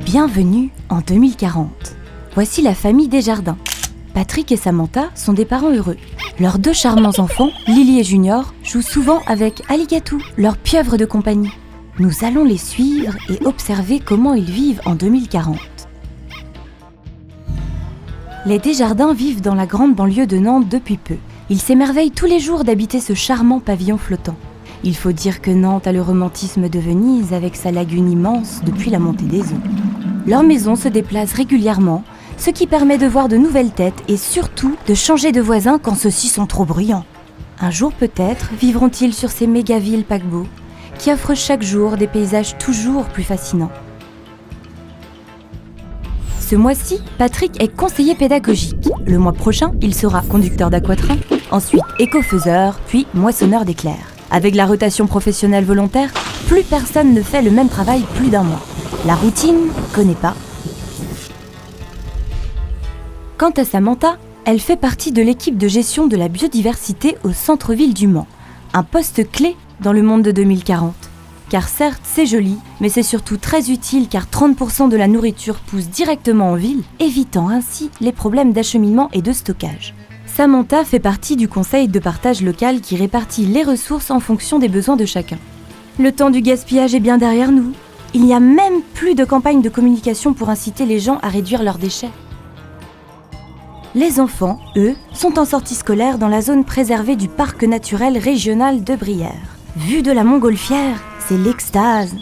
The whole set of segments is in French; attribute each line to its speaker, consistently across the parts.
Speaker 1: Bienvenue en 2040. Voici la famille Desjardins. Patrick et Samantha sont des parents heureux. Leurs deux charmants enfants, Lily et Junior, jouent souvent avec Aligatou, leur pieuvre de compagnie. Nous allons les suivre et observer comment ils vivent en 2040. Les Desjardins vivent dans la grande banlieue de Nantes depuis peu. Ils s'émerveillent tous les jours d'habiter ce charmant pavillon flottant. Il faut dire que Nantes a le romantisme de Venise avec sa lagune immense depuis la montée des eaux. Leur maison se déplace régulièrement, ce qui permet de voir de nouvelles têtes et surtout de changer de voisins quand ceux-ci sont trop bruyants. Un jour peut-être vivront-ils sur ces méga-villes paquebots qui offrent chaque jour des paysages toujours plus fascinants. Ce mois-ci, Patrick est conseiller pédagogique. Le mois prochain, il sera conducteur d'aquatrain, ensuite écofaiseur, puis moissonneur d'éclairs. Avec la rotation professionnelle volontaire, plus personne ne fait le même travail plus d'un mois. La routine, connaît pas. Quant à Samantha, elle fait partie de l'équipe de gestion de la biodiversité au centre-ville du Mans. Un poste clé dans le monde de 2040. Car certes, c'est joli, mais c'est surtout très utile car 30% de la nourriture pousse directement en ville, évitant ainsi les problèmes d'acheminement et de stockage. Samantha fait partie du conseil de partage local qui répartit les ressources en fonction des besoins de chacun. Le temps du gaspillage est bien derrière nous. Il n'y a même plus de campagne de communication pour inciter les gens à réduire leurs déchets. Les enfants, eux, sont en sortie scolaire dans la zone préservée du parc naturel régional de Brière. Vue de la montgolfière, c'est l'extase.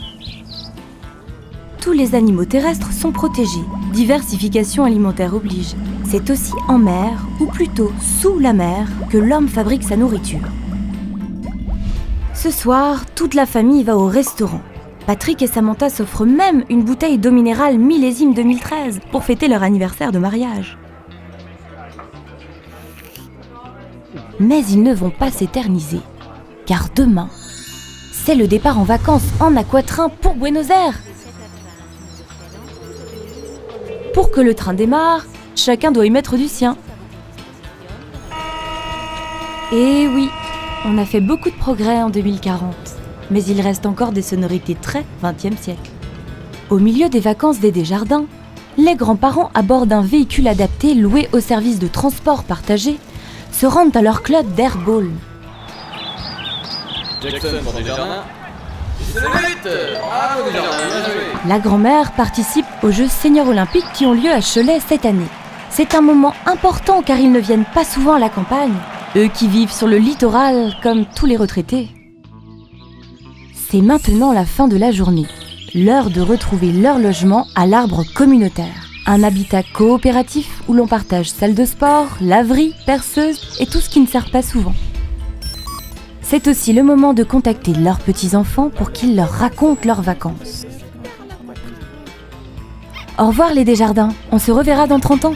Speaker 1: Tous les animaux terrestres sont protégés. Diversification alimentaire oblige. C'est aussi en mer, ou plutôt sous la mer, que l'homme fabrique sa nourriture. Ce soir, toute la famille va au restaurant. Patrick et Samantha s'offrent même une bouteille d'eau minérale millésime 2013 pour fêter leur anniversaire de mariage. Mais ils ne vont pas s'éterniser, car demain, c'est le départ en vacances en aquatrain pour Buenos Aires. Pour que le train démarre, chacun doit y mettre du sien. Et oui, on a fait beaucoup de progrès en 2040. Mais il reste encore des sonorités très 20e siècle. Au milieu des vacances des Desjardins, les grands-parents à bord d'un véhicule adapté loué au service de transport partagé se rendent à leur club d'airball.
Speaker 2: Jackson pour Desjardins. Bravo Desjardins, bien joué.
Speaker 1: La grand-mère participe aux Jeux seniors olympiques qui ont lieu à Cholet cette année. C'est un moment important car ils ne viennent pas souvent à la campagne, eux qui vivent sur le littoral comme tous les retraités. C'est maintenant la fin de la journée, l'heure de retrouver leur logement à l'arbre communautaire. Un habitat coopératif où l'on partage salle de sport, laverie, perceuse et tout ce qui ne sert pas souvent. C'est aussi le moment de contacter leurs petits-enfants pour qu'ils leur racontent leurs vacances. Au revoir les Desjardins, on se reverra dans 30 ans.